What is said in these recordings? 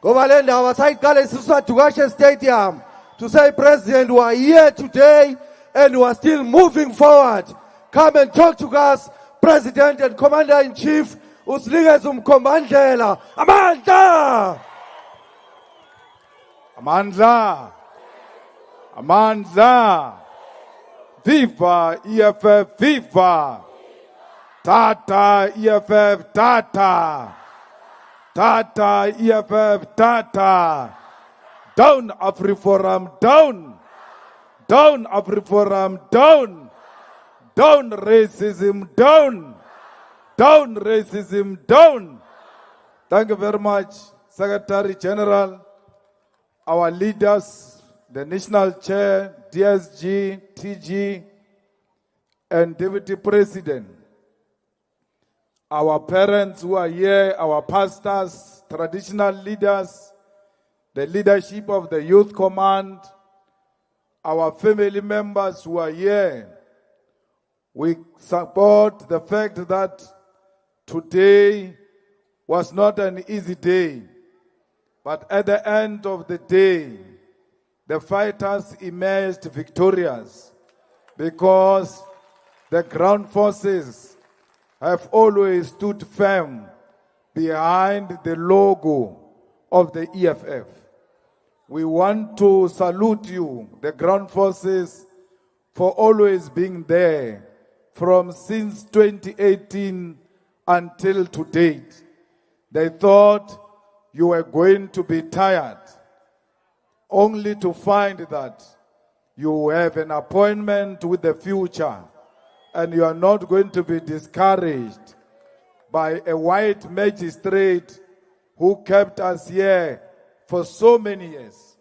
Govalenda was I call Dugashe Stadium to say, President, we are here today and we are still moving forward. Come and talk to us, President and Commander-in-Chief, Usligazum Komandela. Amanda! Amandla! Amandla! Viva EFF, viva! Tata EFF, tata! Tata EFF, tata! Down AfriForum, down! Down AfriForum, down! Down racism, down! Down racism, down! Thank you very much, Secretary General, our leaders, the National Chair, DSG, TG, and Deputy President, our parents who are here, our pastors, traditional leaders, the leadership of the Youth Command, our family members who are here. We support the fact that today was not an easy day, but at the end of the day, the fighters emerged victorious because the ground forces have always stood firm behind the logo of the EFF. We want to salute you, the ground forces, for always being there from since 2018 until to date. They thought you were going to be tired, only to find that you have an appointment with the future and you are not going to be discouraged by a white magistrate who kept us here for so many years.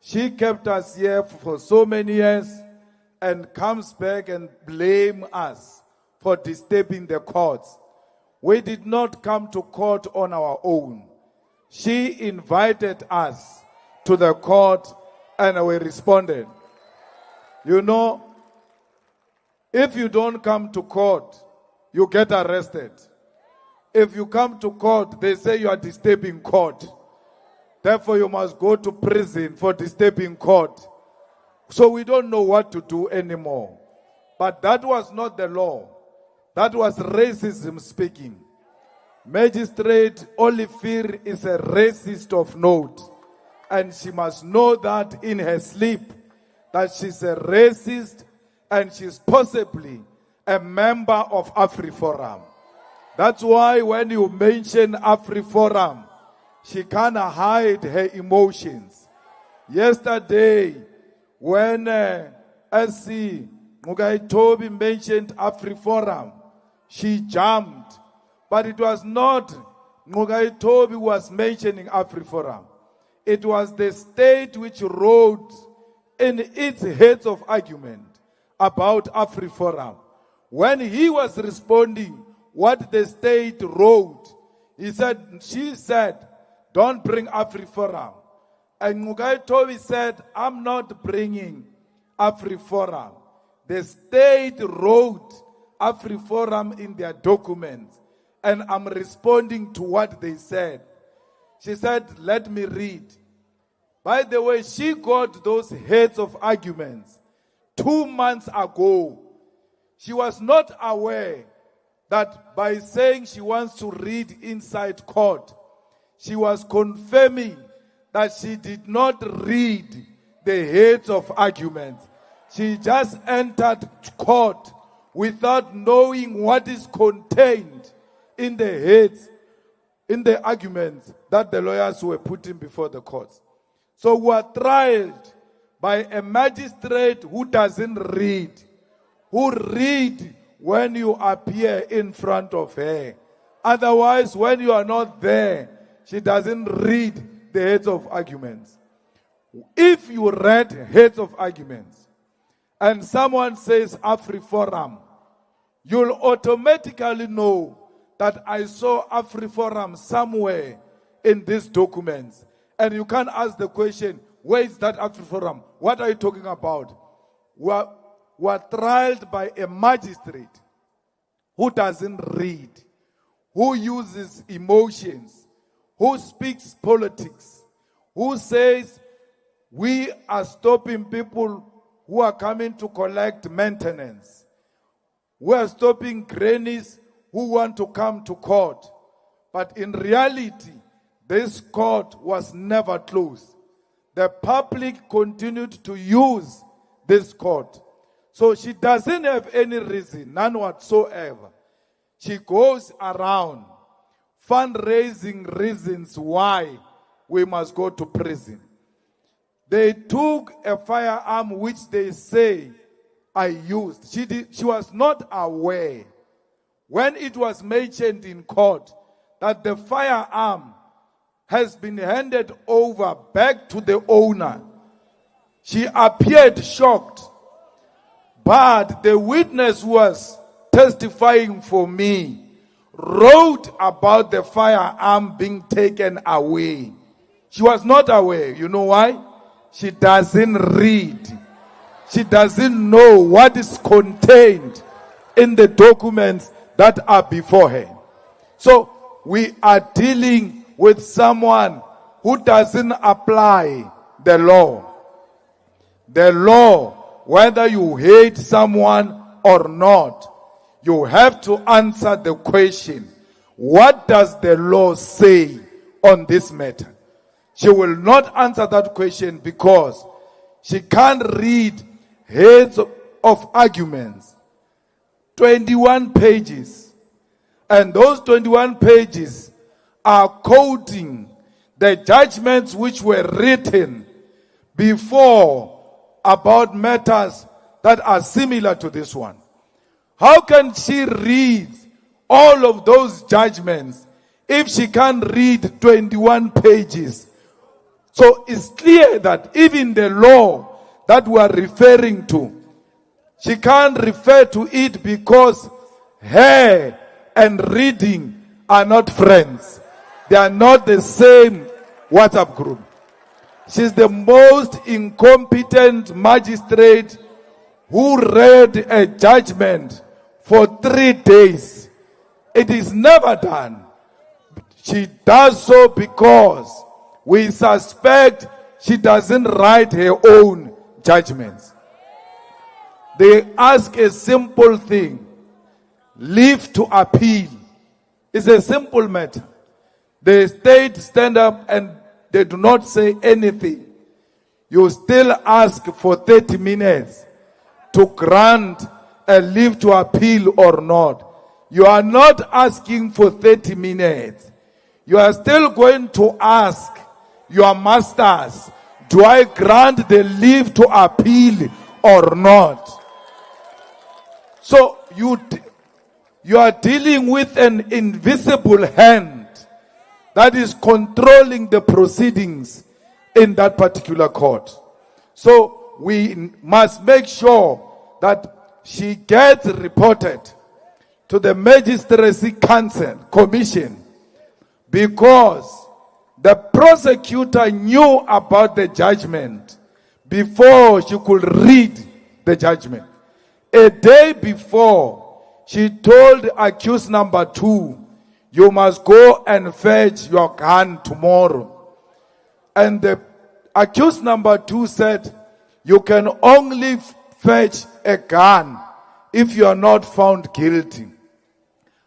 She kept us here for so many years and comes back and blame us for disturbing the courts. We did not come to court on our own. She invited us to the court and we responded. You know, if you don't come to court, you get arrested. If you come to court, they say you are disturbing court. Therefore, you must go to prison for disturbing court. So we don't know what to do anymore. But that was not the law. That was racism speaking. Magistrate Olifir is a racist of note. And she must know that in her sleep, that she's a racist and she's possibly a member of AfriForum. That's why when you mention AfriForum, she cannot hide her emotions. Yesterday, when SC Mugai Toby mentioned AfriForum, she jumped. But it was not Mugai Toby who was mentioning AfriForum. It was the state which wrote in its heads of argument about AfriForum. When he was responding what the state wrote, she said, don't bring AfriForum. And Mugai Toby said, I'm not bringing AfriForum. The state wrote AfriForum in their documents, and I'm responding to what they said. She said, let me read. By the way, she got those heads of arguments 2 months ago. She was not aware that by saying she wants to read inside court, she was confirming that she did not read the heads of arguments. She just entered court without knowing what is contained in the heads, in the arguments that the lawyers were putting before the courts. So we are tried by a magistrate who doesn't read, who read when you appear in front of her. Otherwise, when you are not there, she doesn't read the heads of arguments. If you read heads of arguments and someone says AfriForum, you'll automatically know that I saw AfriForum somewhere in these documents. And you can't ask the question, where is that AfriForum? What are you talking about? We're tried by a magistrate who doesn't read, who uses emotions, who speaks politics, who says we are stopping people who are coming to collect maintenance. We are stopping grannies who want to come to court. But in reality, this court was never closed. The public continued to use this court. So she doesn't have any reason, none whatsoever. She goes around fundraising reasons why we must go to prison. They took a firearm which they say I used. She was not aware when it was mentioned in court that the firearm has been handed over back to the owner. She appeared shocked. But the witness who was testifying for me wrote about the firearm being taken away. She was not aware. You know why? She doesn't read. She doesn't know what is contained in the documents that are before her. So we are dealing with someone who doesn't apply the law. The law, whether you hate someone or not, you have to answer the question, what does the law say on this matter? She will not answer that question because she can't read heads of arguments. 21 pages. And those 21 pages are quoting the judgments which were written before about matters that are similar to this one. How can she read all of those judgments if she can't read 21 pages? So it's clear that even the law that we are referring to, she can't refer to it because her and reading are not friends. They are not the same WhatsApp group. She's the most incompetent magistrate who read a judgment for 3 days. It is never done. She does so because we suspect she doesn't write her own judgments. They ask a simple thing, leave to appeal. It's a simple matter. The state stand up and they do not say anything. You still ask for 30 minutes to grant a leave to appeal or not. You are not asking for 30 minutes. You are still going to ask your masters, do I grant the leave to appeal or not? So you are dealing with an invisible hand that is controlling the proceedings in that particular court. So we must make sure that she gets reported to the Magistracy Council Commission, because the prosecutor knew about the judgment before she could read the judgment. A day before, she told accused number 2, you must go and fetch your gun tomorrow. And the accused number 2 said, you can only fetch a gun if you are not found guilty.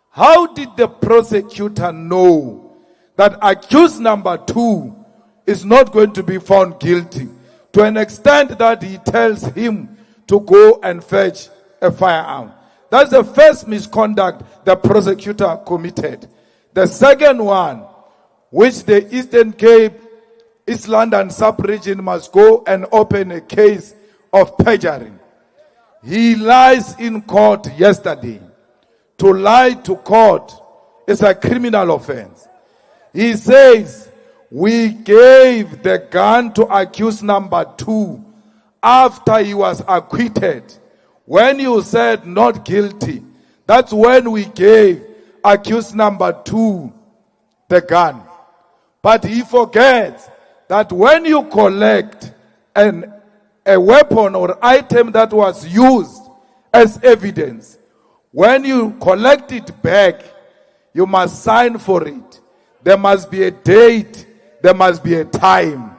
How did the prosecutor know that accused number 2 is not going to be found guilty, to an extent that he tells him to go and fetch a firearm? That's the first misconduct the prosecutor committed. The second one, which the Eastern Cape, East London sub-region must go and open a case of perjury. He lies in court yesterday. To lie to court is a criminal offense. He says, we gave the gun to accused number 2 after he was acquitted. When you said not guilty, that's when we gave accused number 2 the gun. But he forgets that when you collect a weapon or item that was used as evidence, when you collect it back, you must sign for it. there must be a date, there must be a time.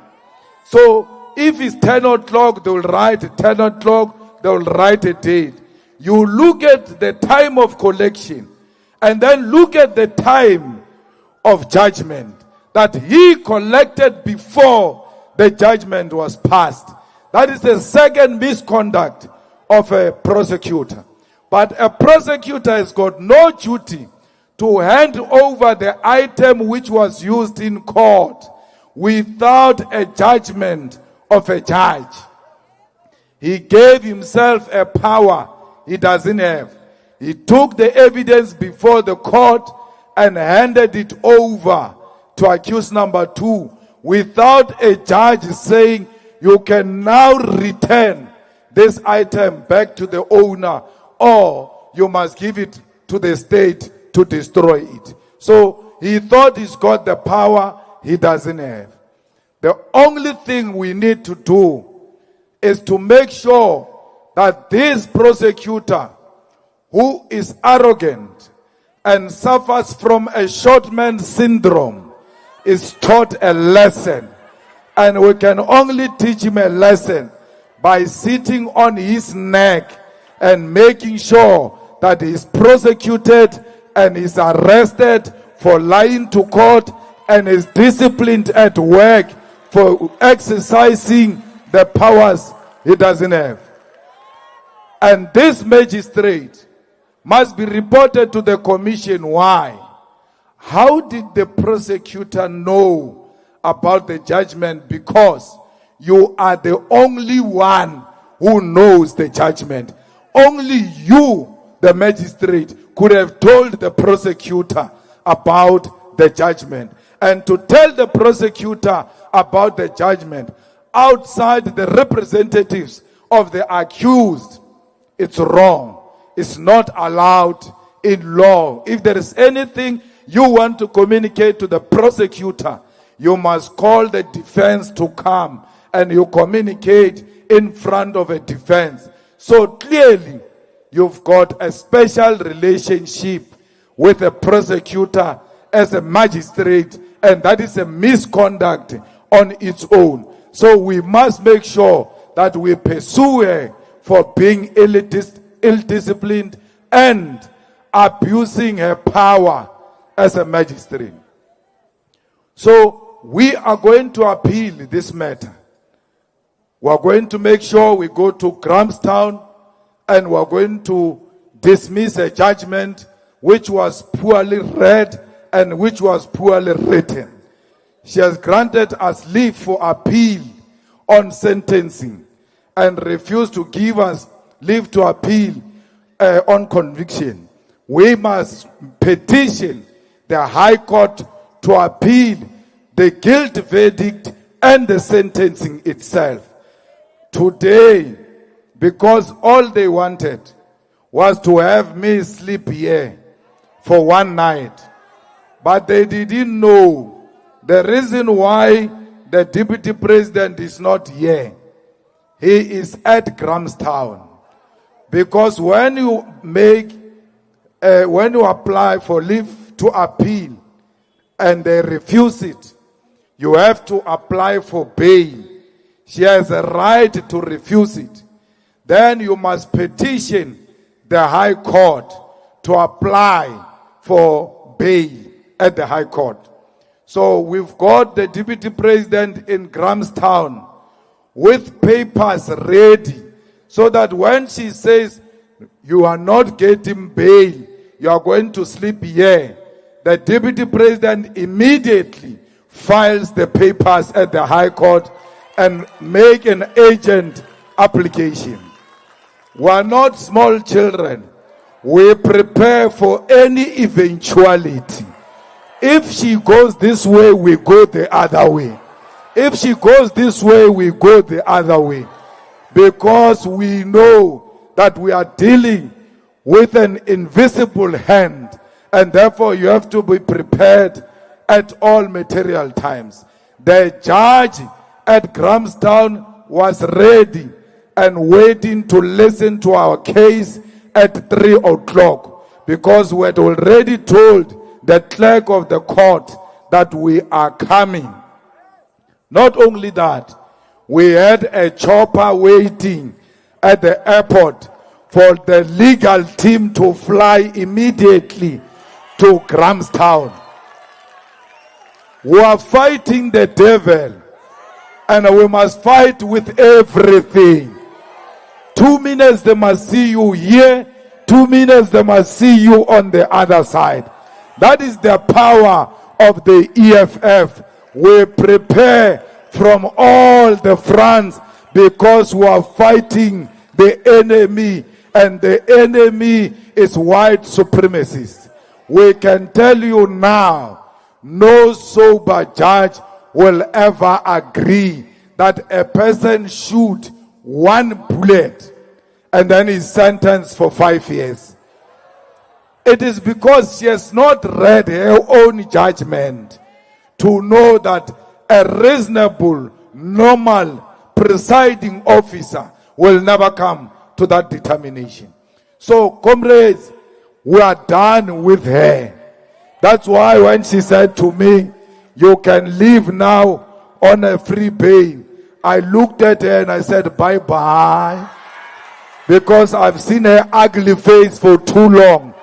So if it's 10 o'clock, they will write 10 o'clock, they will write a date. You look at the time of collection and then look at the time of judgment that he collected before the judgment was passed. That is the second misconduct of a prosecutor. But a prosecutor has got no duty to hand over the item which was used in court without a judgment of a judge. He gave himself a power he doesn't have. He took the evidence before the court and handed it over to accused number 2 without a judge saying, you can now return this item back to the owner, or you must give it to the state to destroy it. So he thought he's got the power he doesn't have. The only thing we need to do is to make sure that this prosecutor, who is arrogant and suffers from a short man syndrome, is taught a lesson. And we can only teach him a lesson by sitting on his neck and making sure that he is prosecuted and is arrested for lying to court and is disciplined at work for exercising the powers he doesn't have. And this magistrate must be reported to the commission. Why? How did the prosecutor know about the judgment? Because you are the only one who knows the judgment. Only you, the magistrate, could have told the prosecutor about the judgment. And to tell the prosecutor about the judgment outside the representatives of the accused, it's wrong. It's not allowed in law. If there is anything you want to communicate to the prosecutor, you must call the defense to come and you communicate in front of a defense. So clearly, you've got a special relationship with a prosecutor as a magistrate, and that is a misconduct on its own. So we must make sure that we pursue her for being ill-disciplined and abusing her power as a magistrate. So we are going to appeal this matter. We are going to make sure we go to Grahamstown and we are going to dismiss a judgment which was poorly read and which was poorly written. She has granted us leave for appeal on sentencing and refused to give us leave to appeal on conviction. We must petition the High Court to appeal the guilt verdict and the sentencing itself. Today, because all they wanted was to have me sleep here for one night, but they didn't know the reason why the deputy president is not here. He is at Grahamstown. Because when you apply for leave to appeal and they refuse it, you have to apply for bail. She has a right to refuse it. Then you must petition the High Court to apply for bail at the High Court. So we've got the deputy president in Grahamstown with papers ready, so that when she says you are not getting bail, you are going to sleep here, the deputy president immediately files the papers at the High Court and make an urgent application. We are not small children. We prepare for any eventuality. If she goes this way, we go the other way. If she goes this way, we go the other way. Because we know that we are dealing with an invisible hand, and therefore you have to be prepared at all material times. The judge at Grahamstown was ready and waiting to listen to our case at 3 o'clock, because we had already told the clerk of the court that we are coming. Not only that, we had a chopper waiting at the airport for the legal team to fly immediately to Grahamstown. We are fighting the devil, and we must fight with everything. 2 minutes they must see you here, 2 minutes they must see you on the other side. That is the power of the EFF. We prepare from all the fronts because we are fighting the enemy, and the enemy is white supremacists. We can tell you now, no sober judge will ever agree that a person shoot one bullet and then is sentenced for 5 years. It is because she has not read her own judgment to know that a reasonable, normal, presiding officer will never come to that determination. So, comrades, we are done with her. That's why when she said to me, you can leave now on a free bail, I looked at her and I said, bye-bye. Because I've seen her ugly face for too long.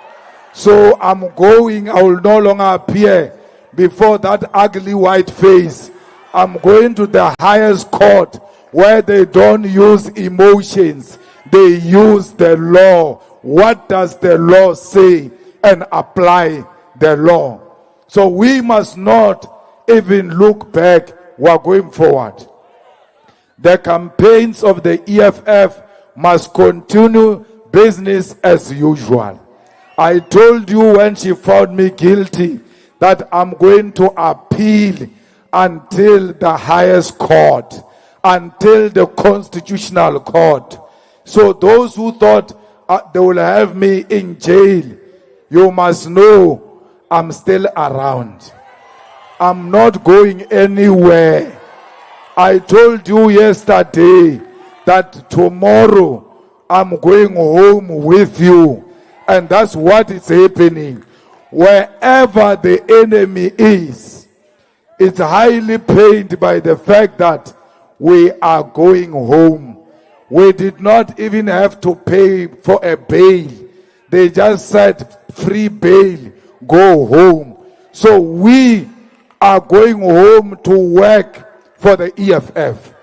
So I'm going, I will no longer appear before that ugly white face. I'm going to the highest court where they don't use emotions. They use the law. What does the law say? And apply the law. So we must not even look back. We are going forward. The campaigns of the EFF must continue business as usual. I told you when she found me guilty that I'm going to appeal until the highest court, until the constitutional court. So those who thought they will have me in jail, you must know I'm still around. I'm not going anywhere. I told you yesterday that tomorrow I'm going home with you. And that's what is happening. Wherever the enemy is, it's highly pained by the fact that we are going home. We did not even have to pay for a bail. They just said, free bail, go home. So we are going home to work for the EFF.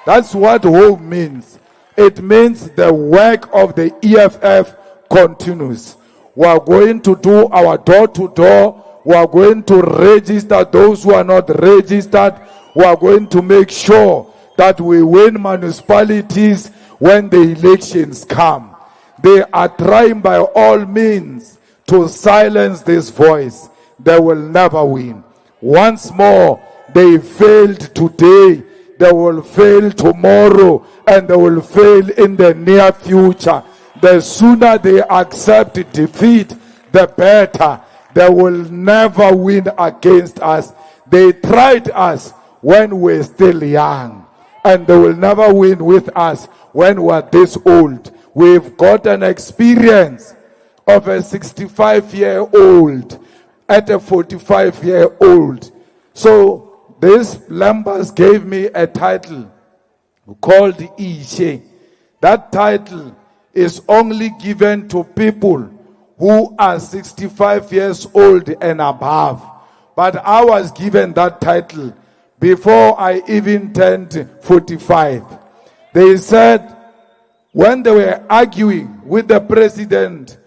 That's what home means. It means the work of the EFF continues. We are going to do our door-to-door. We are going to register those who are not registered. We are going to make sure that we win municipalities when the elections come. They are trying by all means to silence this voice. They will never win. Once more, they failed today. They will fail tomorrow, and they will fail in the near future. The sooner they accept defeat, the better. They will never win against us. They tried us when we're still young, and they will never win with us when we're this old. We've got an experience of a 65-year-old at a 45-year-old. So these members gave me a title called Ishe. That title is only given to people who are 65 years old and above. But I was given that title before I even turned 45. They said, when they were arguing with the president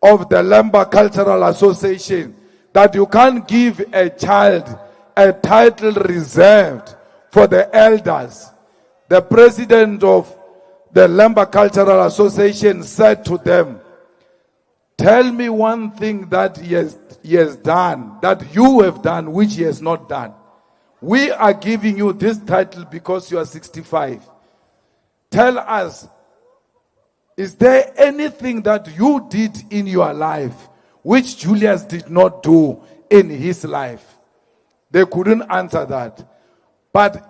of the Lemba Cultural Association, that you can't give a child a title reserved for the elders, the president of the Lemba Cultural Association said to them, tell me one thing that he has done, that you have done, which he has not done. We are giving you this title because you are 65. Tell us, is there anything that you did in your life which Julius did not do in his life? They couldn't answer that. But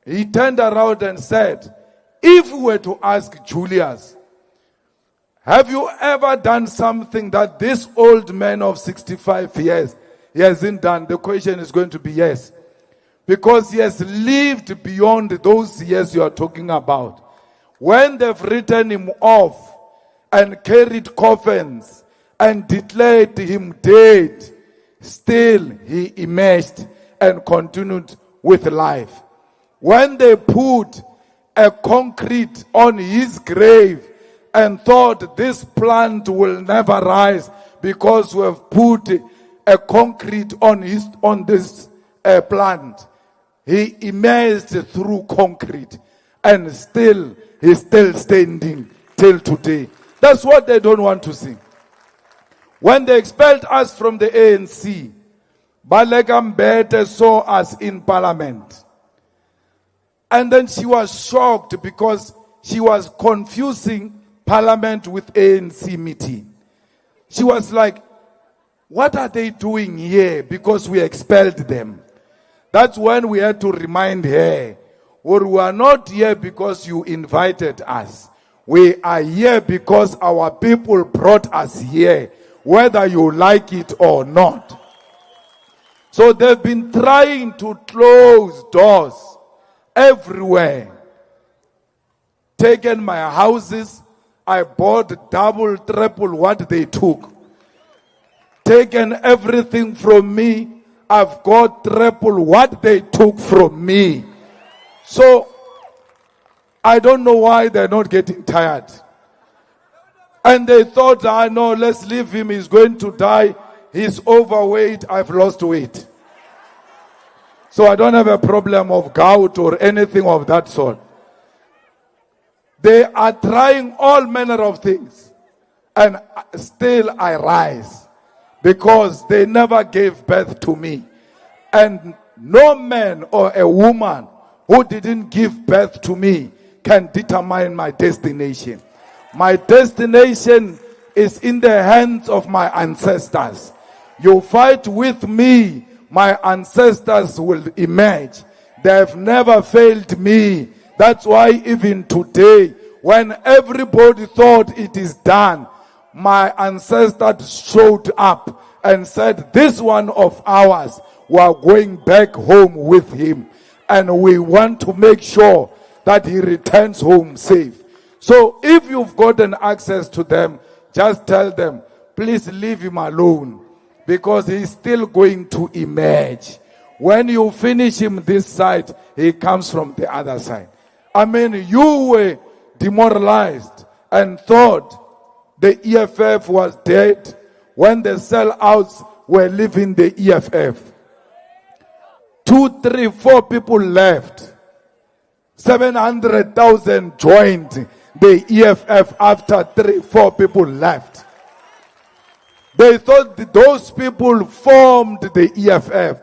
he turned around and said, if we were to ask Julius, have you ever done something that this old man of 65 years he hasn't done? The question is going to be yes. Because he has lived beyond those years you are talking about. When they've written him off and carried coffins and declared him dead, still he emerged and continued with life. When they put a concrete on his grave and thought this plant will never rise because we have put a concrete on this plant, he emerged through concrete, and still he's still standing till today. That's what they don't want to see. When they expelled us from the ANC, Baleka Mbete saw us in parliament. And then she was shocked because she was confusing parliament with ANC meeting. She was like, what are they doing here? Because we expelled them. That's when we had to remind her, well, we are not here because you invited us. We are here because our people brought us here, whether you like it or not. So they've been trying to close doors everywhere. Taken my houses, I bought double, triple what they took. Taken everything from me, I've got triple what they took from me. So, I don't know why they're not getting tired. And they thought, no, let's leave him, he's going to die. He's overweight, I've lost weight. So I don't have a problem of gout or anything of that sort. They are trying all manner of things. And still I rise. Because they never gave birth to me. And no man or a woman who didn't give birth to me can determine my destination. My destination is in the hands of my ancestors. You fight with me, my ancestors will emerge. They have never failed me. That's why even today, when everybody thought it is done, my ancestors showed up and said, this one of ours, we are going back home with him. And we want to make sure that he returns home safe. So if you've gotten access to them, just tell them, please leave him alone. Because he's still going to emerge. When you finish him this side, he comes from the other side. I mean, you were demoralized and thought the EFF was dead when the sellouts were leaving the EFF. 2, 3, 4 people left. 700,000 joined the EFF after 3, 4 people left. They thought that those people formed the EFF.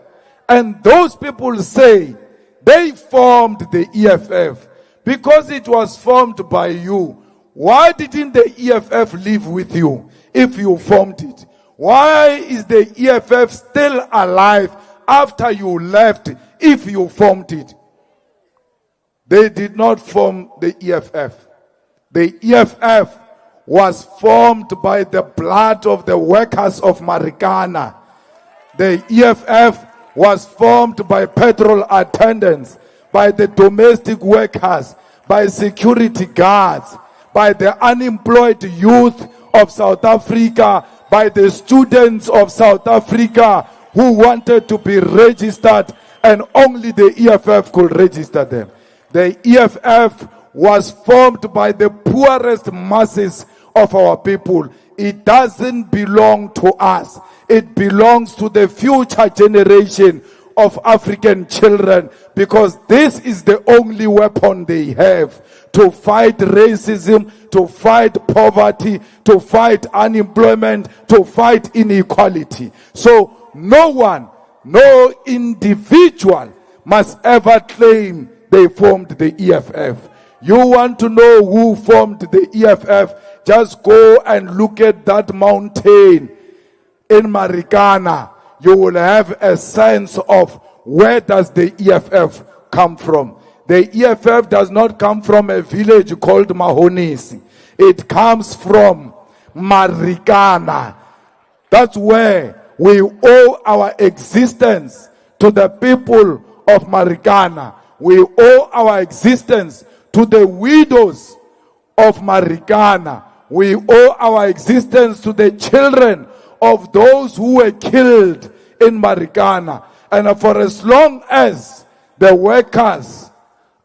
And those people say they formed the EFF because it was formed by you. Why didn't the EFF live with you if you formed it? Why is the EFF still alive after you left if you formed it? They did not form the EFF. The EFF was formed by the blood of the workers of Marikana. The EFF was formed by petrol attendants, by the domestic workers, by security guards, by the unemployed youth of South Africa, by the students of South Africa who wanted to be registered, and only the EFF could register them. The EFF was formed by the poorest masses of our people. It doesn't belong to us. It belongs to the future generation of African children, because this is the only weapon they have to fight racism, to fight poverty, to fight unemployment, to fight inequality. So no one, no individual must ever claim they formed the EFF. You want to know who formed the EFF? Just go and look at that mountain in Marikana. You will have a sense of where does the EFF come from. The EFF does not come from a village called Mahonis. It comes from Marikana. That's where We owe our existence to the people of Marikana. We owe our existence to the widows of Marikana. We owe our existence to the children of those who were killed in Marikana. And for as long as the workers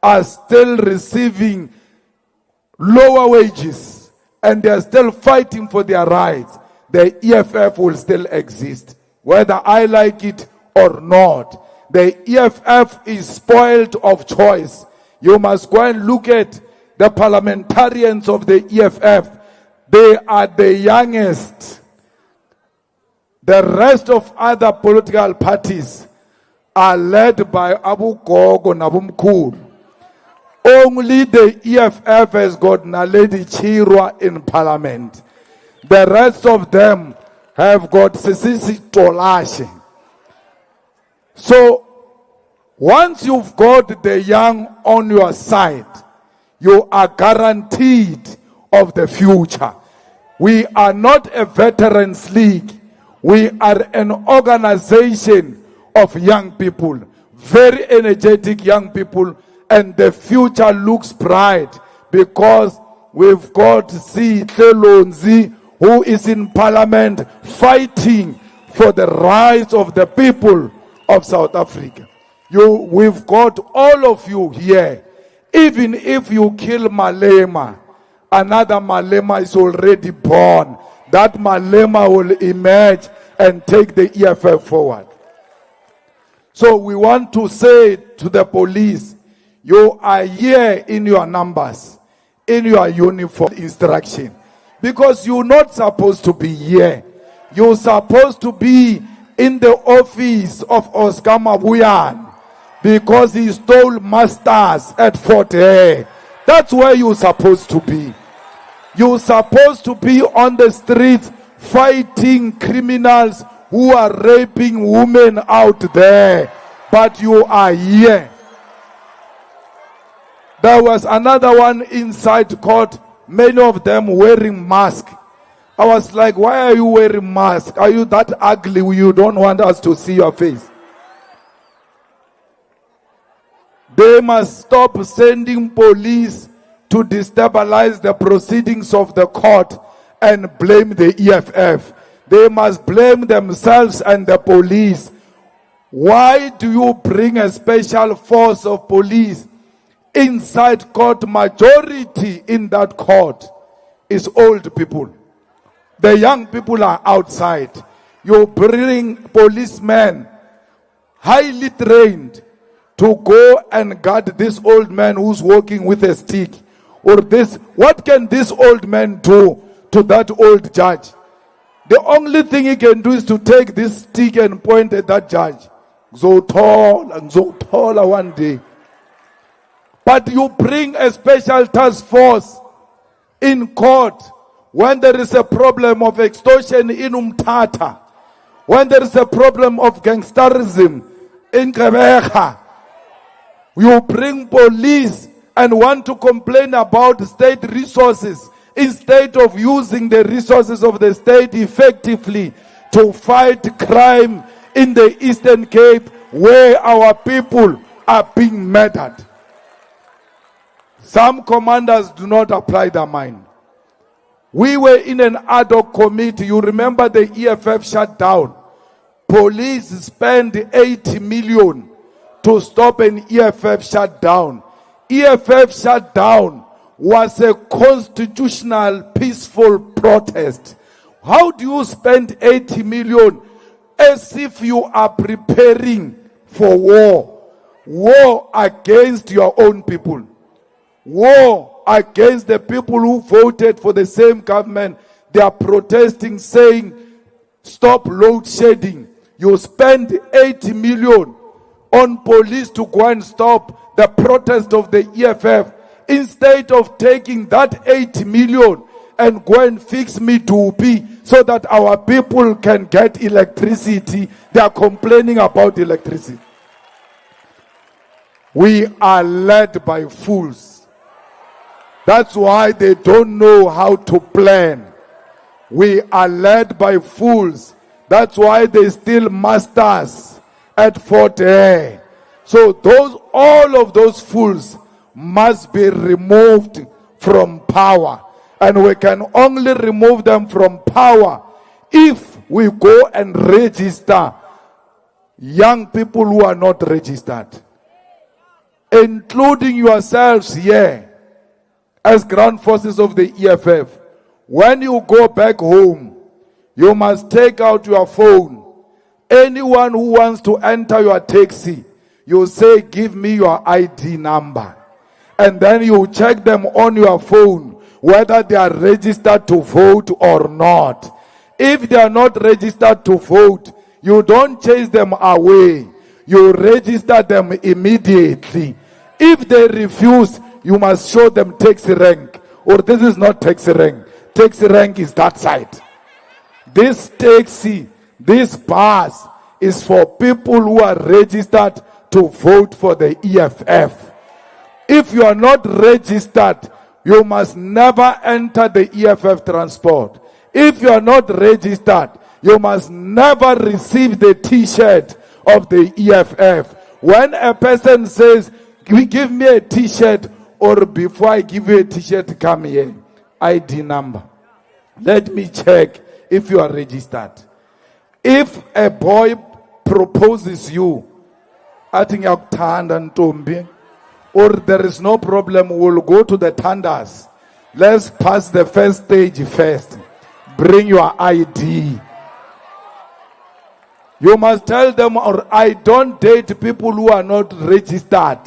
are still receiving lower wages and they are still fighting for their rights, the EFF will still exist, whether I like it or not. The EFF is spoiled of choice. You must go and look at the parliamentarians of the EFF. They are the youngest. The rest of other political parties are led by Abu Gogo Nabumkul. Only the EFF has got Naledi Chirwa in parliament. The rest of them have got Sisisi Tolashi. So, once you've got the young on your side, you are guaranteed of the future. We are not a veterans league. We are an organization of young people, very energetic young people, and the future looks bright because we've got C. Tlelonzi, who is in parliament fighting for the rights of the people of South Africa. We've got all of you here. Even if you kill Malema, another Malema is already born. That Malema will emerge and take the EFF forward. So we want to say to the police, you are here in your numbers, in your uniform instruction, because you're not supposed to be here. You're supposed to be in the office of Oscar Mabuyan because he stole masters at Fort Hare. That's where you're supposed to be. You're supposed to be on the streets fighting criminals who are raping women out there. But you are here. There was another one inside court, many of them wearing masks. I was like, why are you wearing masks? Are you that ugly you don't want us to see your face? They must stop sending police to destabilize the proceedings of the court and blame the EFF. They must blame themselves and the police. Why do you bring a special force of police inside court? Majority in that court is old people. The young people are outside. You bring policemen, highly trained, to go and guard this old man who's walking with a stick. Or this, what can this old man do to that old judge? The only thing he can do is to take this stick and point at that judge. Zotola one day. But you bring a special task force in court when there is a problem of extortion in Umtata, when there is a problem of gangsterism in Gqeberha. You bring police and want to complain about state resources instead of using the resources of the state effectively to fight crime in the Eastern Cape where our people are being murdered. Some commanders do not apply their mind. We were in an ad hoc committee. You remember the EFF shut down. Police spent 80 million to stop an EFF shutdown. EFF shutdown was a constitutional peaceful protest. How do you spend 80 million as if you are preparing for war? War against your own people. War against the people who voted for the same government. They are protesting, saying, stop load shedding. You spend 80 million on police to go and stop the protest of the EFF instead of taking that 80 million and go and fix Medupi so that our people can get electricity. They are complaining about electricity. We are led by fools. That's why they don't know how to plan. We are led by fools. That's why they still masters at Fort Hare. So all of those fools must be removed from power. And we can only remove them from power if we go and register young people who are not registered, including yourselves here as ground forces of the EFF. When you go back home, you must take out your phone. Anyone who wants to enter your taxi, you say, give me your ID number. And then you check them on your phone whether they are registered to vote or not. If they are not registered to vote, you don't chase them away. You register them immediately. If they refuse, you must show them taxi rank. Or this is not taxi rank. Taxi rank is that side. This taxi, this bus is for people who are registered to vote for the EFF. If you are not registered, you must never enter the EFF transport. If you are not registered, you must never receive the t-shirt of the EFF. When a person says, give me a t-shirt, or before I give you a t-shirt, come here, ID number. Let me check if you are registered. If a boy proposes you, I think or there is no problem, we'll go to the tandas. Let's pass the first stage first. Bring your ID. You must tell them, or I don't date people who are not registered.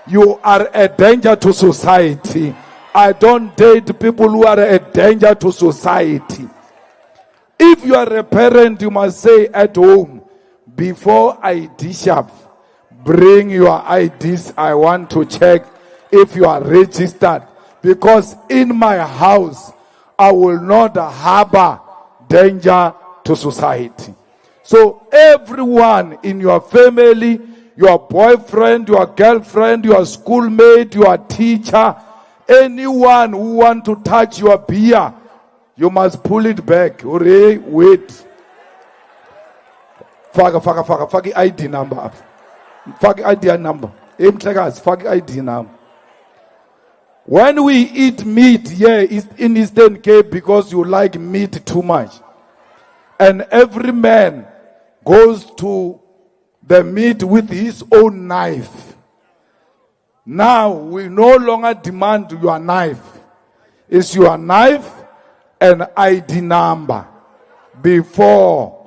You are a danger to society. I don't date people who are a danger to society. If you are a parent, you must say at home, before I dish up, bring your IDs. I want to check if you are registered. Because in my house, I will not harbor danger to society. So everyone in your family, your boyfriend, your girlfriend, your schoolmate, your teacher, anyone who want to touch your beer, you must pull it back. Hooray, wait. Fag ID number up. Fag ID number. Fag ID number. When we eat meat here in Eastern Cape, because you like meat too much, and every man goes to the meat with his own knife. Now we no longer demand your knife. It's your knife and ID number before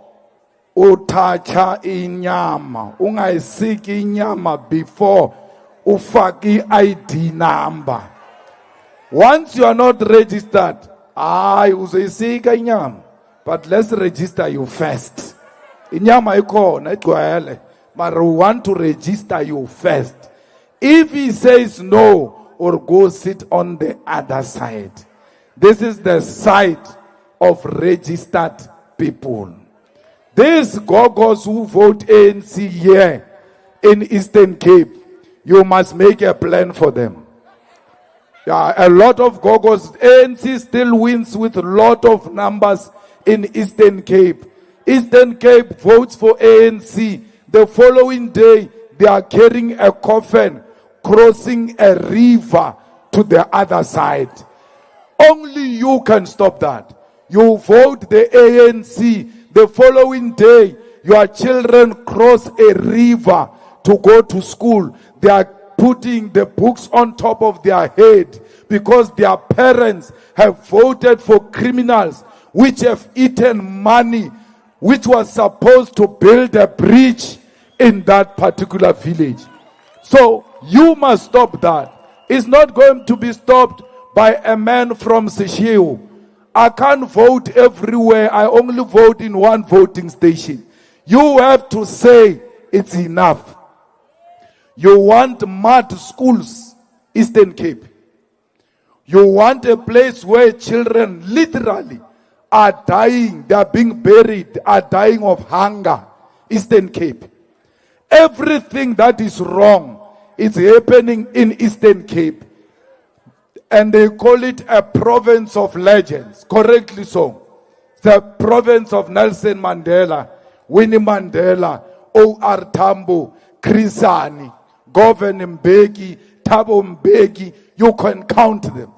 utacha inyama. Ungaisiki inyama before ufaki ID number. Once you are not registered, uzisika inyama. But let's register you first. Inyama ikhona igcwele. But we want to register you first. If he says no, or go sit on the other side. This is the side of registered people. These gogos who vote ANC here in Eastern Cape, you must make a plan for them. Yeah, a lot of gogos. ANC still wins with a lot of numbers in Eastern Cape. Eastern Cape votes for ANC. The following day, they are carrying a coffin, crossing a river to the other side. Only you can stop that. You vote the ANC. The following day, your children cross a river to go to school. They are putting the books on top of their head because their parents have voted for criminals which have eaten money which was supposed to build a bridge in that particular village. So you must stop that. It's not going to be stopped by a man from Sesheu. I can't vote everywhere. I only vote in one voting station. You have to say it's enough. You want mud schools, Eastern Cape. You want a place where children literally are dying, they are being buried, are dying of hunger, Eastern Cape. Everything that is wrong is happening in Eastern Cape. And they call it a province of legends, correctly so. The province of Nelson Mandela. Winnie Mandela, O.R. Tambo, Chris Hani, Govan Mbeki, Thabo Mbeki, you can count them.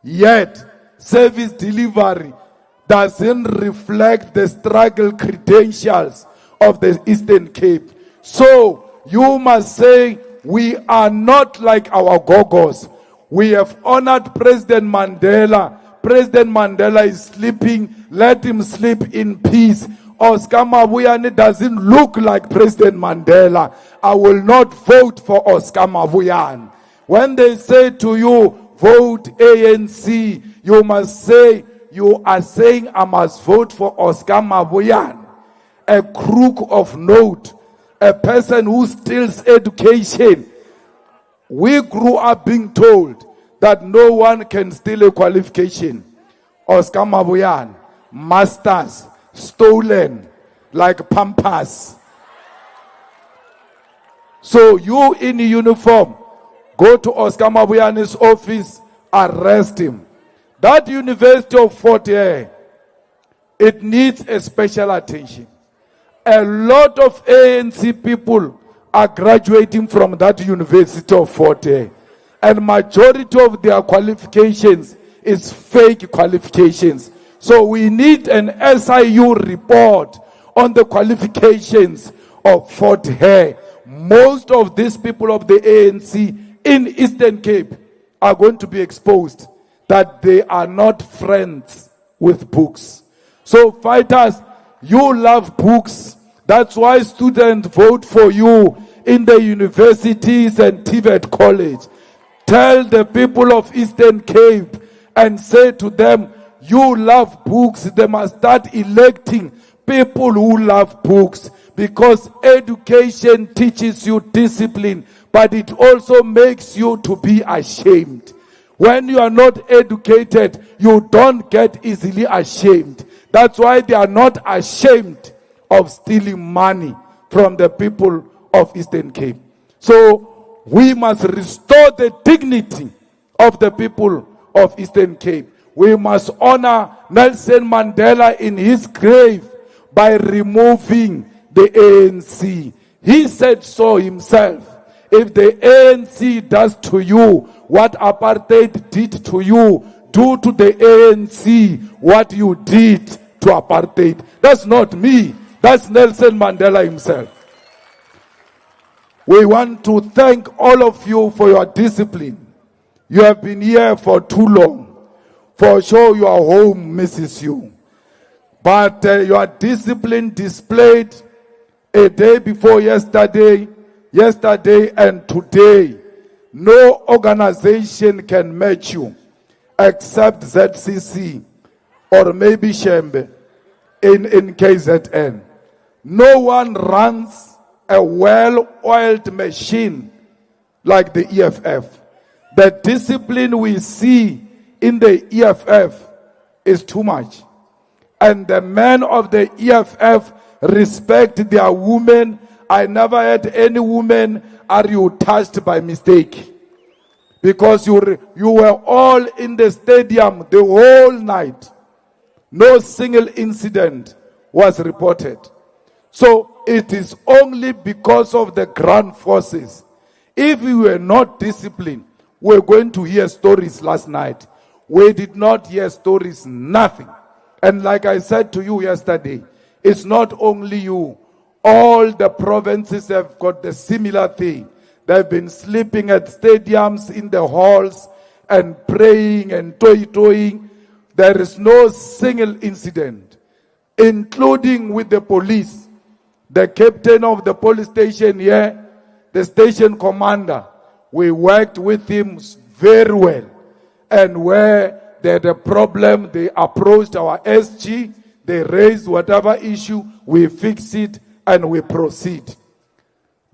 Yet, service delivery doesn't reflect the struggle credentials of the Eastern Cape. So, you must say, we are not like our gogos. We have honored President Mandela. President Mandela is sleeping. Let him sleep in peace. Oscar Mavuyane doesn't look like President Mandela. I will not vote for Oscar Mavuyane. When they say to you, vote ANC, you must say, you are saying I must vote for Oscar Mavuyane, a crook of note, a person who steals education. We grew up being told that no one can steal a qualification. Oscar Mavuyane, masters, stolen like pampas. So you in uniform, go to Oscar Mavuyane's office, arrest him. That University of Fort Hare, it needs a special attention. A lot of ANC people are graduating from that University of Fort Hare, and majority of their qualifications is fake qualifications. So we need an SIU report on the qualifications of Fort Hare. Most of these people of the ANC in Eastern Cape are going to be exposed that they are not friends with books. So fighters, you love books. That's why students vote for you in the universities and TVET college. Tell the people of Eastern Cape and say to them, you love books. They must start electing people who love books, because education teaches you discipline, but it also makes you to be ashamed. When you are not educated, you don't get easily ashamed. That's why they are not ashamed of stealing money from the people of Eastern Cape. So we must restore the dignity of the people of Eastern Cape. We must honor Nelson Mandela in his grave by removing the ANC. He said so himself. If the ANC does to you what apartheid did to you, do to the ANC what you did to apartheid. That's not me. That's Nelson Mandela himself. We want to thank all of you for your discipline. You have been here for too long. For sure your home misses you. But your discipline displayed a day before yesterday and today, no organization can match you except ZCC or maybe Shembe in KZN. No one runs a well-oiled machine like the EFF. The discipline we see in the EFF is too much. And the men of the EFF respect their women. I never had any woman, are you touched by mistake? Because you were all in the stadium the whole night. No single incident was reported. So it is only because of the ground forces. If we were not disciplined, we were going to hear stories last night. We did not hear stories, nothing. And like I said to you yesterday, it's not only you. All the provinces have got the similar thing. They've been sleeping at stadiums in the halls and praying and toying. There is no single incident, including with the police. The captain of the police station here, the station commander, we worked with him very well. And where they had a problem, they approached our SG, they raised whatever issue, we fix it, and we proceed.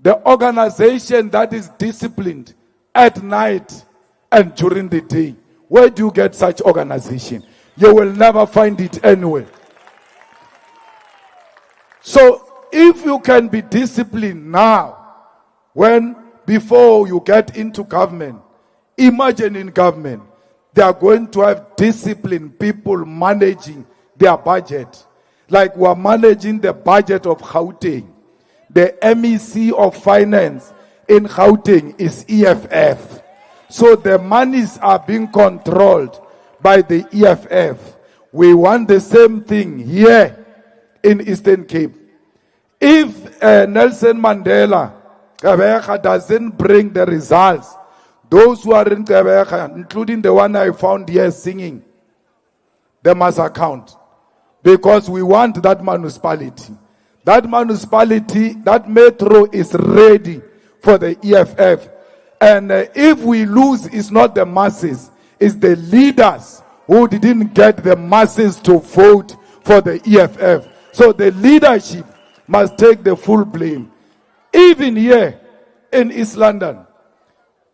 The organization that is disciplined at night and during the day, where do you get such organization? You will never find it anywhere. So if you can be disciplined now, before you get into government, imagine in government, they are going to have disciplined people managing their budget. Like we're managing the budget of Gauteng. The MEC of finance in Gauteng is EFF. So the monies are being controlled by the EFF. We want the same thing here in Eastern Cape. If Nelson Mandela Gqeberha doesn't bring the results, those who are in Gqeberha, including the one I found here singing, they must account. Because we want that municipality. That municipality, that metro is ready for the EFF. And if we lose, it's not the masses, it's the leaders who didn't get the masses to vote for the EFF. So the leadership must take the full blame. Even here in East London,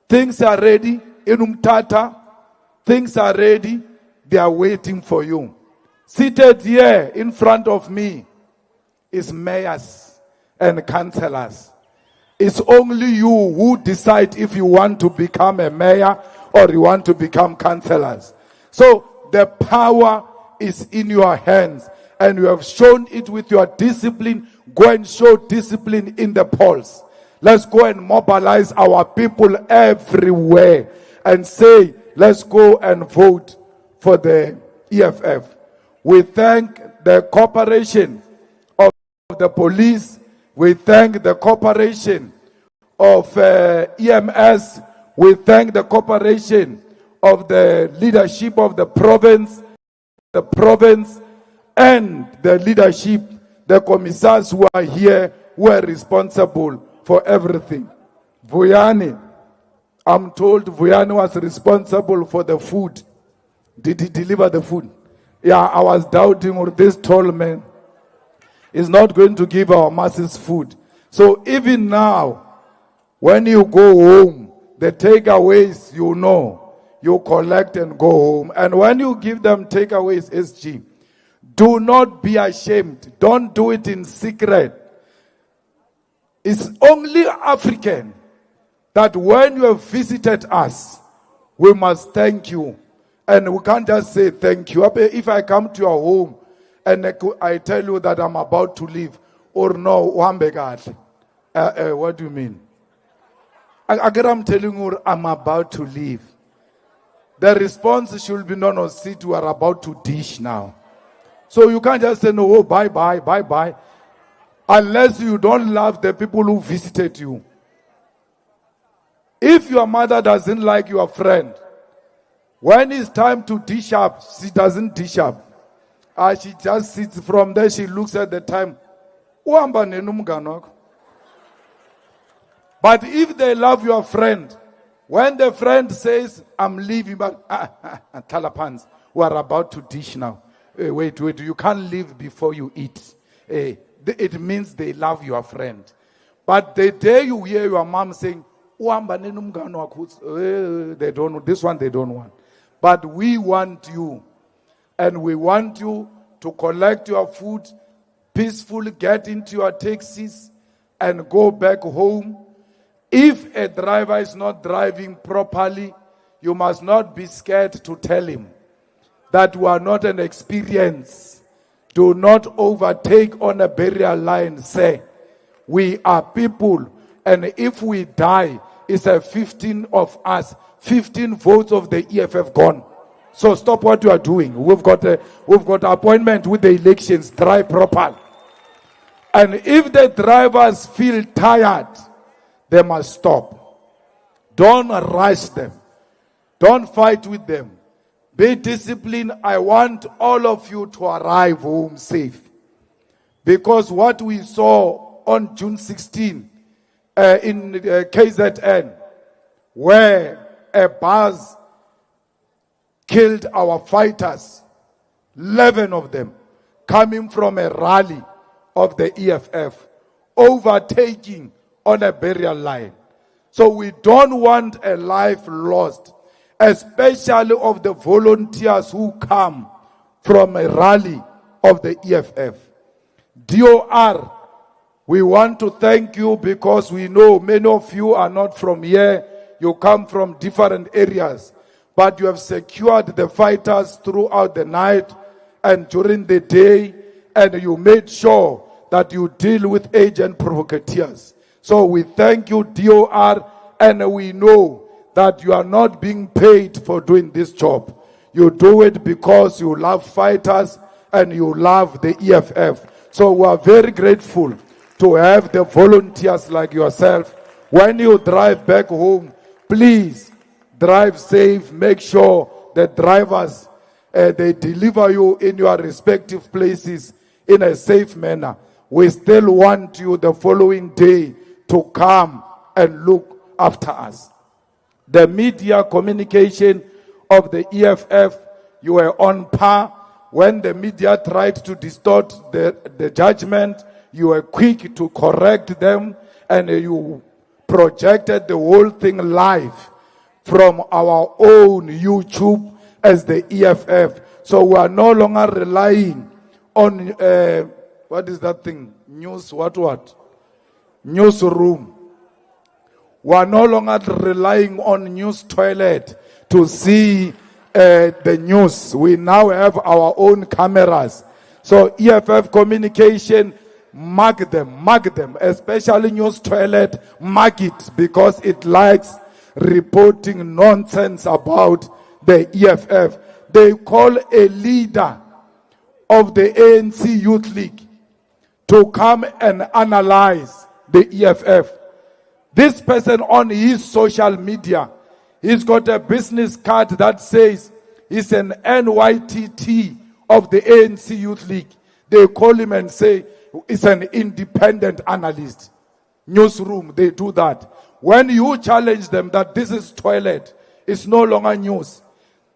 things are ready. In Umtata, things are ready. They are waiting for you. Seated here in front of me is mayors and councillors. It's only you who decide if you want to become a mayor or you want to become councillors. So the power is in your hands, and you have shown it with your discipline. Go and show discipline in the polls. Let's go and mobilize our people everywhere and say, let's go and vote for the EFF. We thank the cooperation of the police. We thank the cooperation of EMS. We thank the cooperation of the leadership of the province and the leadership, the commissars who are here, who are responsible for everything. Vuyani, I'm told Vuyani was responsible for the food. Did he deliver the food? Yeah, I was doubting, or this tall man is not going to give our masses food. So even now, when you go home, the takeaways, you know, you collect and go home. And when you give them takeaways, SG, do not be ashamed. Don't do it in secret. It's only African that when you have visited us, we must thank you. And we can't just say thank you. If I come to your home and I tell you that I'm about to leave, or no, what do you mean? I'm telling you I'm about to leave. The response should be, no, sit, we are about to dish now. So you can't just say, no, bye, unless you don't love the people who visited you. If your mother doesn't like your friend, when it's time to dish up, she doesn't dish up. She just sits from there, she looks at the time. But if they love your friend, when the friend says, I'm leaving, but Talapans, we are about to dish now. Wait, you can't leave before you eat. It means they love your friend. But the day you hear your mom saying, they don't, this one they don't want. But we want you. And we want you to collect your food, peacefully get into your taxis, and go back home. If a driver is not driving properly, you must not be scared to tell him that you are not an experience. Do not overtake on a burial line. Say, we are people, and if we die, it's a 15 of us, 15 votes of the EFF gone. So stop what you are doing. We've got appointment with the elections. Drive proper. And if the drivers feel tired, they must stop. Don't rush them. Don't fight with them. Be disciplined. I want all of you to arrive home safe. Because what we saw on June 16 in KZN, where a bus killed our fighters, 11 of them, coming from a rally of the EFF, overtaking on a burial line. So we don't want a life lost, especially of the volunteers who come from a rally of the EFF. DOR, we want to thank you because we know many of you are not from here. You come from different areas. But you have secured the fighters throughout the night and during the day. and you made sure that you deal with agent provocateurs. So we thank you, DOR, and we know that you are not being paid for doing this job. You do it because you love fighters and you love the EFF. So we are very grateful to have the volunteers like yourself. When you drive back home, please drive safe. Make sure the drivers, they deliver you in your respective places in a safe manner. We still want you the following day to come and look after us. The media communication of the EFF, you were on par. When the media tried to distort the judgment, you were quick to correct them, and you projected the whole thing live from our own YouTube as the EFF. So we are no longer relying on, what is that thing? Newsroom. We are no longer relying on news toilet to see the news. We now have our own cameras. So EFF communication, mark them, especially news toilet, mark it, because it likes reporting nonsense about the EFF. They call a leader of the ANC Youth League to come and analyze the EFF. This person on his social media, he's got a business card that says he's an NYTT of the ANC Youth League. They call him and say he's an independent analyst. Newsroom, they do that. When you challenge them that this is toilet, it's no longer news,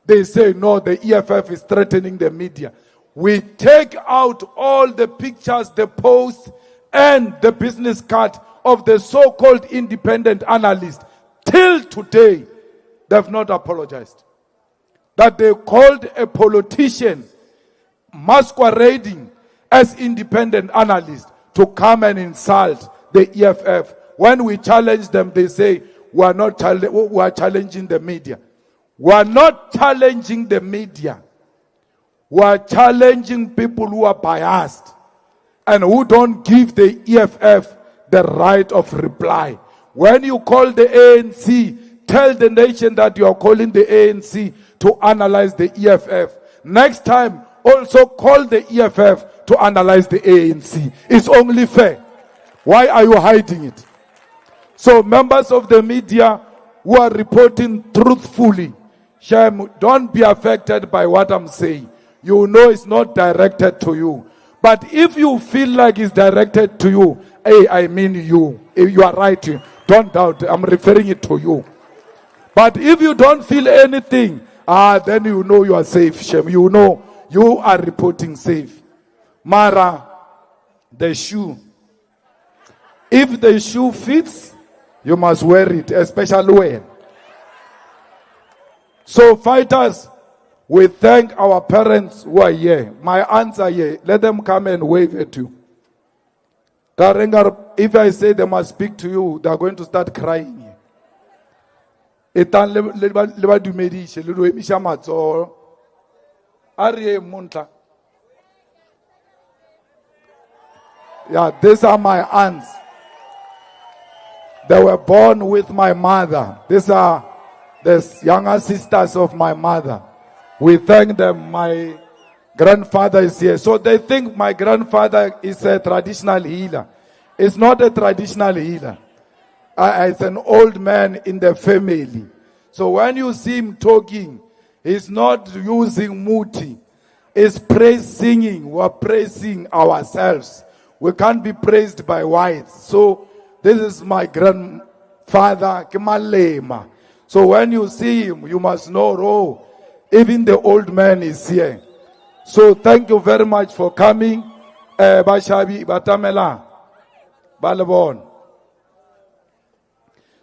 they say no, the EFF is threatening the media. We take out all the pictures, the posts, and the business card of the so-called independent analyst. Till today, they have not apologized. That they called a politician masquerading as independent analyst to come and insult the EFF. When we challenge them, they say we are challenging the media. We are not challenging the media. We are challenging people who are biased and who don't give the EFF the right of reply. When you call the ANC, tell the nation that you are calling the ANC to analyze the EFF. Next time, also call the EFF to analyze the ANC. It's only fair. Why are you hiding it? So members of the media who are reporting truthfully, don't be affected by what I'm saying. You know it's not directed to you. But if you feel like it's directed to you, hey, I mean you. If you are right, don't doubt. I'm referring it to you. But if you don't feel anything, then you know you are safe, Shem. You know you are reporting safe. Mara, the shoe. If the shoe fits, you must wear it, especially when. So fighters, we thank our parents who are here. My aunts are here. Let them come and wave at you. If I say they must speak to you, they are going to start crying. Yeah, these are my aunts. They were born with my mother. These are the younger sisters of my mother. We thank them. My grandfather is here. So they think my grandfather is a traditional healer. It's not a traditional healer. It's an old man in the family. So when you see him talking, he's not using muti. It's praise singing. We're praising ourselves. We can't be praised by whites. So this is my grandfather, Malema. So when you see him, you must know, oh, even the old man is here. So thank you very much for coming. Bashabi, Batamela, Balabon.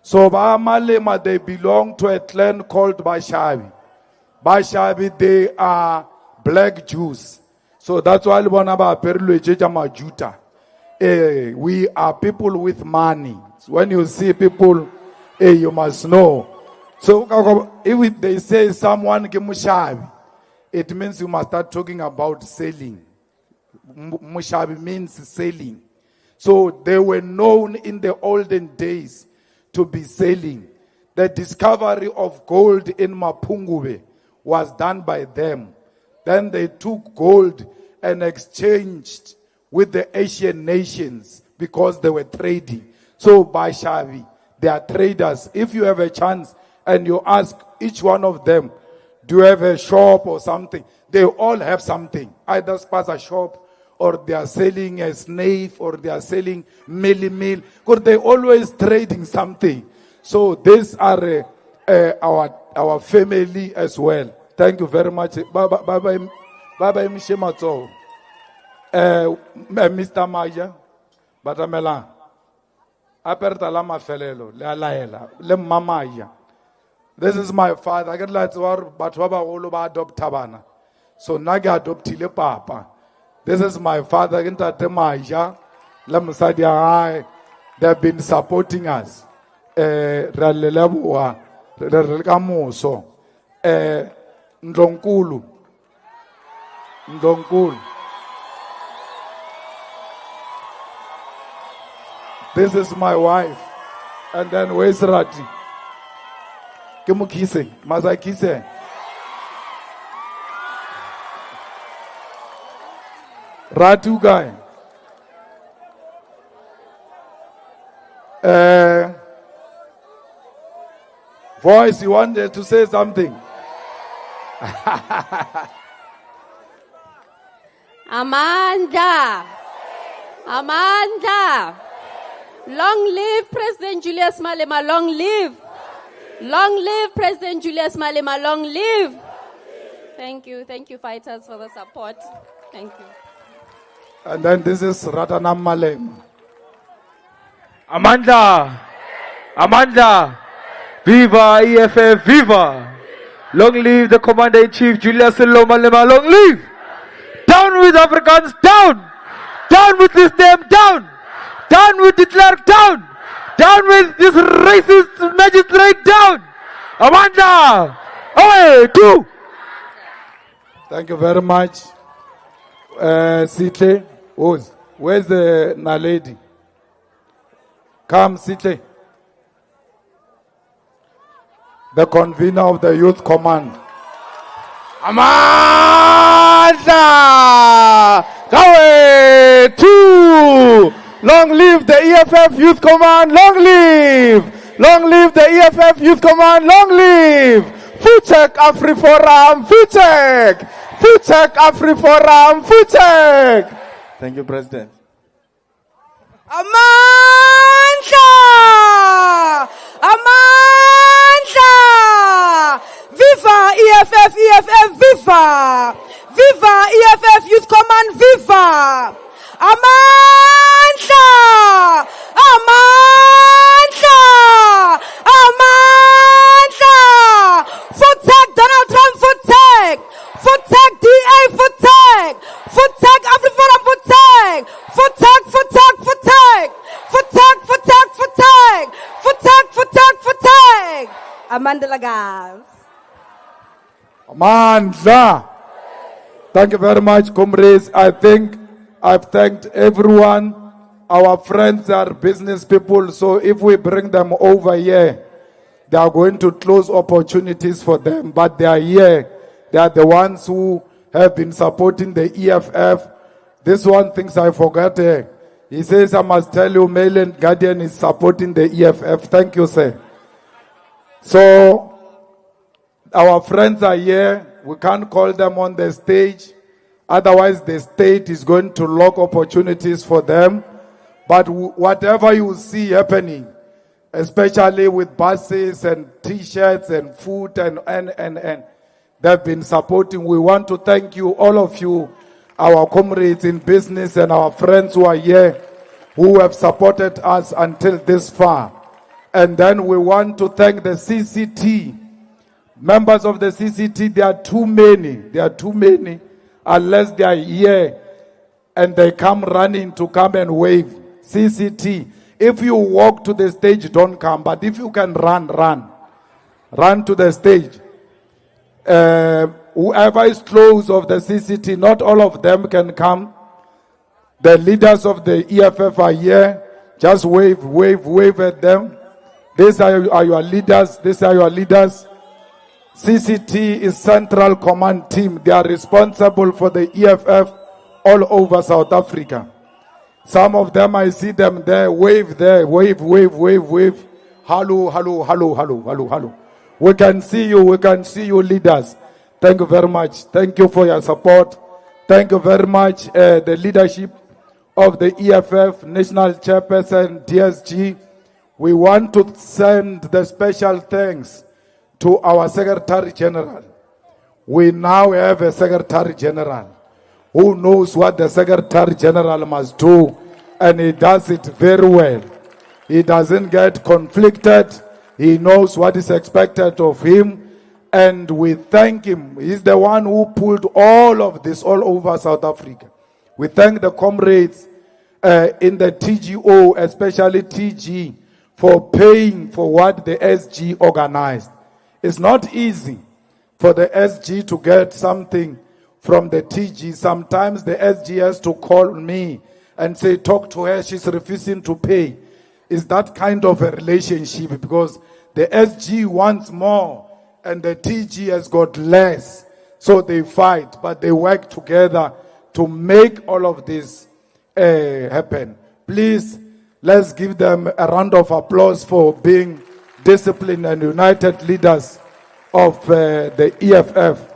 So Malema, they belong to a clan called Bashabi. Bashabi, they are black Jews. So that's why we are people with money. So when you see people, you must know. So if they say someone Gemushabi, it means you must start talking about selling. Mushabi means selling. So they were known in the olden days to be selling. The discovery of gold in Mapungube was done by them. Then they took gold and exchanged with the Asian nations because they were trading. So by Shabi, they are traders. If you have a chance and you ask each one of them, do you have a shop or something? They all have something. Either spaza shop, or they are selling a snake, or they are selling meal. Because they always trading something. So these are our family as well. Thank you very much. Bye-bye, Mr. Maja, Batamela. Aperta la mafelelo, le alaela, le mamaya. This is my father. I get like to but Baba Oluba adopt Tabana. So Naga adoptile Papa. This is my father. They've been supporting us. Ndlonkulu. This is my wife. And then where's Rati? Kimukise. Mazakise. Ratu guy. Voice, you wanted to say something? Amanda. Long live President Julius Malema, long live. Long live President Julius Malema, long live. Thank you fighters for the support. Thank you. And then this is Ratanam Malema. Amanda, viva EFF, viva. Long live the Commander-in-Chief, Julius Malema, long live. Down with Africans, down. Down with this name, down. Down with de Klerk, down. Down with this racist magistrate, down. Amanda, away, two. Thank you very much. Sitle, where's the Naledi? Come, Sitle. The convener of the Youth Command. Amanda! Kawe! Two! Long live the EFF Youth Command! Long live! Long live the EFF Youth Command! Long live! Futek AfriForum! Futek! Futek AfriForum! Futek! Thank you, President. Amanda! Viva EFF, viva! Viva EFF Youth Command, viva! Amanda! Futek Donald Trump, Futek! Futek DA, Futek! Futek AfriForum, Futek! Futek! Amanda Lagas. Amanda. Thank you very much, comrades. I think I've thanked everyone. Our friends are business people, so if we bring them over here, they are going to close opportunities for them. But they are here. They are the ones who have been supporting the EFF. This one thinks I forgot. He says, I must tell you, Mayland Guardian is supporting the EFF. Thank you, sir. So, our friends are here. We can't call them on the stage. Otherwise, the state is going to lock opportunities for them. But whatever you see happening, especially with buses and T-shirts and food and they've been supporting. We want to thank you, all of you, our comrades in business and our friends who are here, who have supported us until this far. And then we want to thank the CCT. Members of the CCT, there are too many. There are too many. Unless they are here and they come running to come and wave. CCT. If you walk to the stage, don't come. But if you can run. Run to the stage. Whoever is close of the CCT, not all of them can come. The leaders of the EFF are here. Just wave at them. These are your leaders. These are your leaders. CCT is Central Command Team. They are responsible for the EFF all over South Africa. Some of them, I see them there. Wave there. Wave. Hello. We can see you, leaders. Thank you very much. Thank you for your support. Thank you very much, the leadership of the EFF, National Chairperson, DSG. We want to send the special thanks to our Secretary General. We now have a Secretary General who knows what the Secretary General must do, and he does it very well. He doesn't get conflicted. He knows what is expected of him, and we thank him. He's the one who pulled all of this all over South Africa. We thank the comrades in the TGO, especially TG, for paying for what the SG organized. It's not easy for the SG to get something from the TG. Sometimes the SG has to call me and say, talk to her, she's refusing to pay. It's that kind of a relationship, because the SG wants more and the TG has got less. So they fight, but they work together to make all of this happen. Please, let's give them a round of applause for being disciplined and united leaders of the EFF.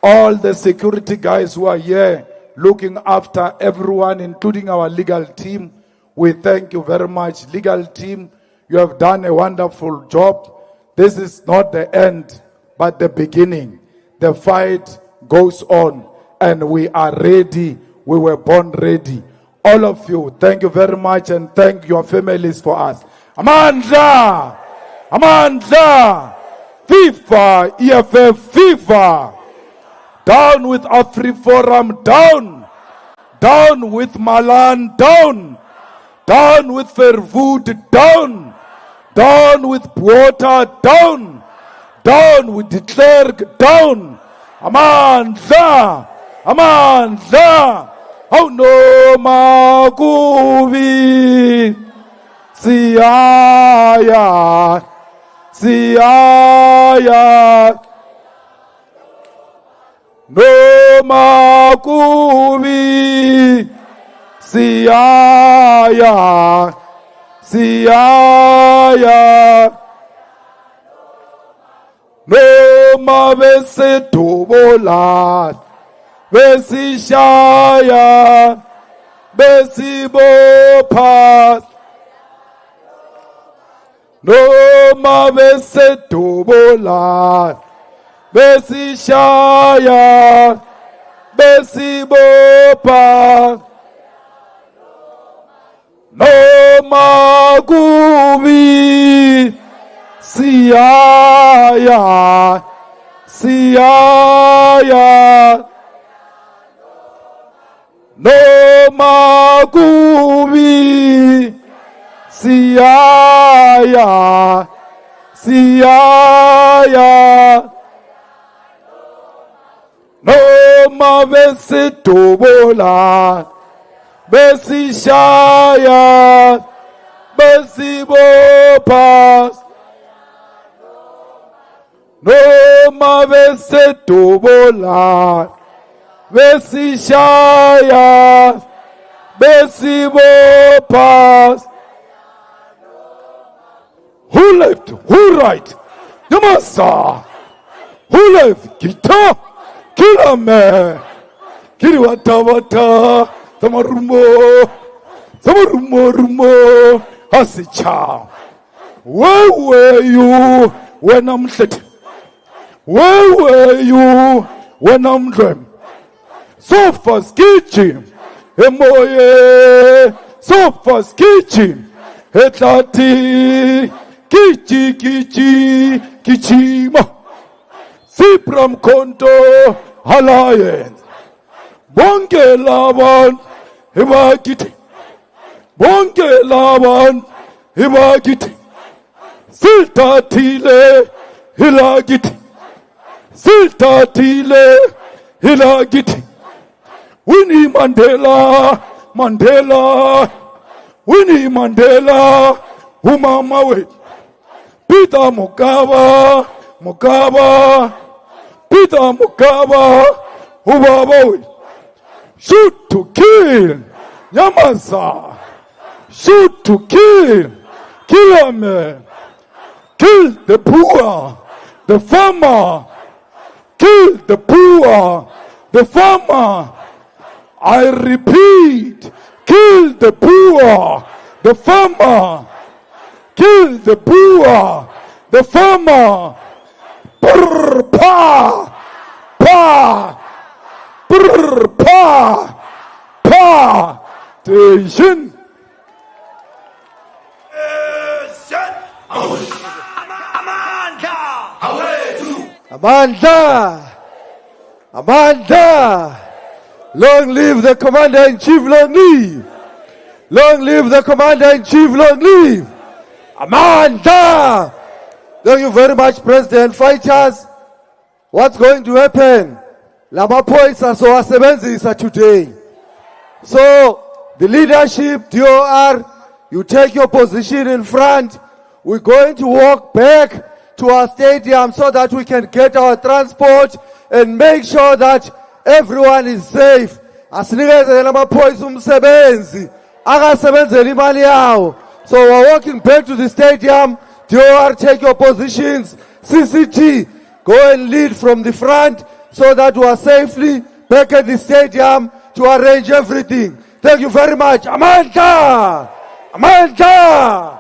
All the security guys who are here looking after everyone, including our legal team, we thank you very much. Legal team, you have done a wonderful job. This is not the end, but the beginning. The fight goes on, and we are ready. We were born ready. All of you, thank you very much, and thank your families for us. Amandla! FIFA, EFF, FIFA! Down with AfriForum, down! Down with Malan, down! Down with Verwoerd, down! Down with Water, down! Down with de Klerk, down! Amandla! Oh no, Makubi! Siyaya! No Makubi! Siyaya! No Mabese Tobola! Besishaya, Besibopa, no Mabesetubola, Besishaya, Besibopa, no Magubi, Siyaya. No Magubi, Siyaya. No Mavesitobola, Besishaya, Besibopas. No Mavesitobola, Besishaya, Besibopas. Who left? Who right? Namasa. Who left? Kita. Kilame. Kiriwatawata. Samarumo. Asicha. Where were you when I'm set? Where were you when I'm dream? Sofa's kitchen. Emoye. Sofa's kitchen. Etati. Kichima. Sipram Konto Alliance. Bonke Laban Hibagiti. Bonke Laban Hibagiti. Silta Tile Hilagiti. Silta Tile Hilagiti. Winnie Mandela Mandela, Winnie Mandela, umama wethu. Peter Mokaba, Peter Mokaba, ubaba wethu. Shoot to kill, Nyamasa. Shoot to kill man. Kill the poor, the farmer. Kill the poor, the farmer. I repeat, kill the poor, the farmer. Kill the poor, the farmer. Brr, pa, pa, brr, pa, pa. Station. Amanda! Long live the Commander-in-Chief, long live! Long live the Commander-in-Chief, long live! Amanda! Thank you very much, President. Fighters, what's going to happen? Lamaphoyisa sowasebenzisa today. So, the leadership, DOR, you take your position in front. We're going to walk back to our stadium so that we can get our transport and make sure that everyone is safe. Asinikezele amaphoyisa umsebenzi, akasebenzeli imali yawo. So we're walking back to the stadium. DOR, take your positions. CCT, go and lead from the front so that we are safely back at the stadium to arrange everything. Thank you very much. Amanda! Amanda!